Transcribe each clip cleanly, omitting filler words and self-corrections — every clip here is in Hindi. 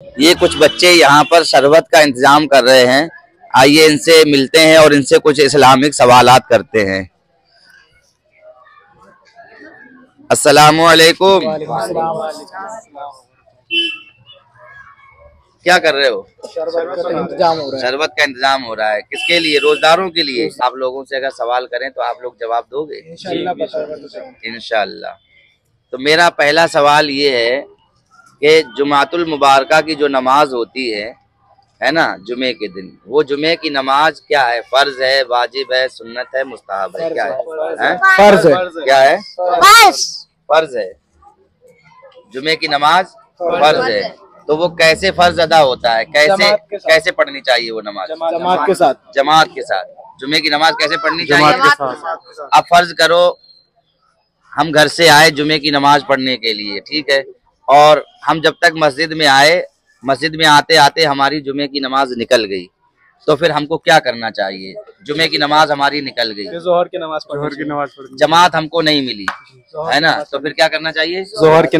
ये कुछ बच्चे यहाँ पर शरबत का इंतजाम कर रहे हैं। आइए इनसे मिलते हैं और इनसे कुछ इस्लामिक सवालात करते हैं। अस्सलामु अलैकुम। क्या कर रहे हो? शरबत का इंतजाम हो रहा है। शरबत का इंतजाम हो रहा है। किसके लिए? रोजदारों के लिए। आप लोगों से अगर सवाल करें तो आप लोग जवाब दोगे? इंशाअल्लाह। तो मेरा पहला सवाल ये है कि जुमातुल मुबारका की जो नमाज होती है ना, जुमे के दिन, वो जुमे की नमाज क्या है? फर्ज है, वाजिब है, सुन्नत है, मुस्ताहब है? क्या है? फर्ज है। क्या है? फर्ज है। जुमे की नमाज फर्ज है। तो वो कैसे फर्ज अदा होता है? कैसे पढ़नी चाहिए वो नमाज? जमात के साथ। जमात के साथ। जुमे की नमाज कैसे पढ़नी चाहिए? अब फर्ज करो हम घर से आए जुमे की नमाज पढ़ने के लिए, ठीक है, और हम जब तक मस्जिद में आए, मस्जिद में आते आते हमारी जुमे की नमाज निकल गई, तो फिर हमको क्या करना चाहिए? जुमे की नमाज हमारी निकल गई, जोहर की नमाज जमात हमको नहीं मिली, है ना, तो फिर क्या करना चाहिए? जोहर की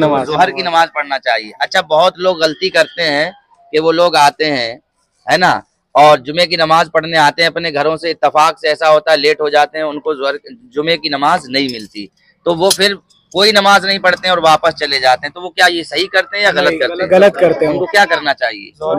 नमाज पढ़ना चाहिए। अच्छा, बहुत लोग गलती करते हैं कि वो लोग आते हैं, है ना, और जुमे की नमाज पढ़ने आते हैं अपने घरों से, इत्तेफाक से ऐसा होता है लेट हो जाते हैं, उनको जुमे की नमाज नहीं मिलती, तो वो फिर कोई नमाज नहीं पढ़ते हैं और वापस चले जाते हैं। तो वो क्या ये सही करते हैं या गलत करते हैं? गलत करते हैं। उनको क्या करना चाहिए? क्या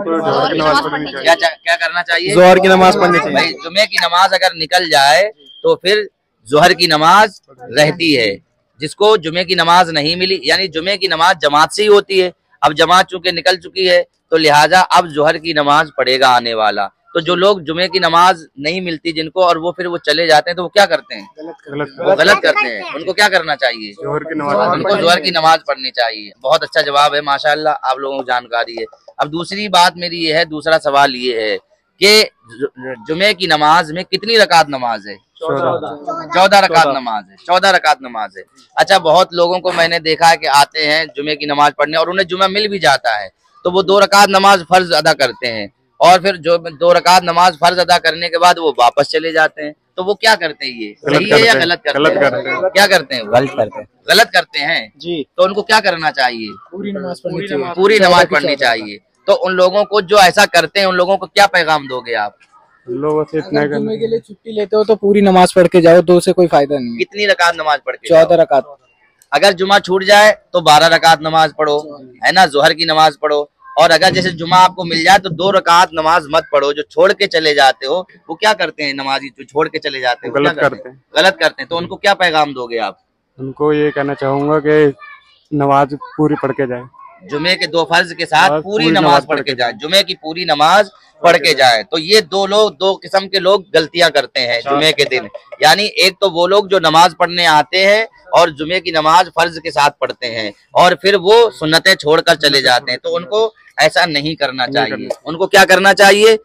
करना चाहिए? जोहर की नमाज पढ़नी चाहिए। भाई, जुमे की नमाज अगर निकल जाए तो फिर जोहर की नमाज रहती है। जिसको जुमे की नमाज नहीं मिली, यानी जुमे की नमाज जमात से ही होती है, अब जमात चूंकि निकल चुकी है तो लिहाजा अब जोहर की नमाज पढ़ेगा आने वाला। तो जो लोग जुमे की नमाज नहीं मिलती जिनको, और वो फिर वो चले जाते हैं, तो वो क्या करते हैं? वो गलत करते हैं। उनको क्या करना चाहिए? उनको जोहर की नमाज पढ़नी चाहिए। बहुत अच्छा जवाब है, माशाअल्लाह, आप लोगों को जानकारी है। अब दूसरी बात मेरी ये है, दूसरा सवाल ये है कि जुमे की नमाज में कितनी रकात नमाज है? 14 रकात नमाज है। 14 रकात नमाज है। अच्छा, बहुत लोगों को मैंने देखा है कि आते हैं जुमे की नमाज पढ़ने और उन्हें जुमा मिल भी जाता है, तो वो 2 रकात नमाज फर्ज अदा करते हैं, और फिर जो 2 रकात नमाज फर्ज अदा करने के बाद वो वापस चले जाते हैं। तो वो क्या करते हैं? ये सही है या गलत करते हैं? क्या करते हैं? गलत करते हैं जी। तो उनको क्या करना चाहिए? पूरी नमाज पढ़नी चाहिए। पूरी नमाज पढ़नी चाहिए। तो उन लोगों को जो ऐसा करते हैं, उन लोगों को क्या पैगाम दोगे आप? लोगों से इतना जुम्मे के लिए छुट्टी लेते हो तो पूरी नमाज पढ़ के जाओ, 2 से कोई फायदा नहीं है। कितनी रकात नमाज पढ़ के? 14 रकात। अगर जुमा छूट जाए तो 12 रकात नमाज पढ़ो, है ना, जोहर की नमाज पढ़ो। और अगर जैसे जुमा आपको मिल जाए तो 2 रकात नमाज मत पढ़ो। जो छोड़ के चले जाते हो वो क्या करते हैं? नमाजी जो छोड़ के चले जाते हैं गलत करते हैं। तो उनको क्या पैगाम दोगे आप? उनको ये कहना चाहूंगा कि नमाज पूरी पढ़ के जाए, जुमे के 2 फर्ज के साथ पूरी नमाज पढ़ के जाए, जुमे की पूरी नमाज पढ़ के जाए। तो ये 2 किस्म के लोग गलतियां करते हैं जुमे के दिन। यानी एक तो वो लोग जो नमाज पढ़ने आते हैं और जुमे की नमाज फर्ज के साथ पढ़ते हैं और फिर वो सुन्नतें छोड़कर चले जाते हैं, तो उनको ऐसा नहीं करना चाहिए। उनको क्या करना चाहिए?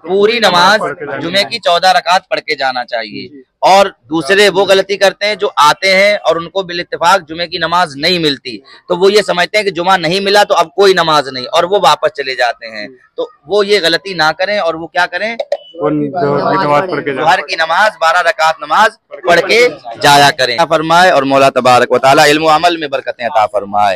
पूरी नमाज जुमे की 14 रकात पढ़ के जाना चाहिए। और दूसरे वो गलती करते हैं जो आते हैं और उनको बिल इत्तेफाक जुमे की नमाज नहीं मिलती, तो वो ये समझते हैं कि जुमा नहीं मिला तो अब कोई नमाज नहीं, और वो वापस चले जाते हैं। तो वो ये गलती ना करें और वो क्या करें? जोहर की नमाज 12 रकात नमाज पढ़ के जाया करें। फरमाए और मौला तबारक व तआला इल्म व अमल में बरकतें अता फरमाए।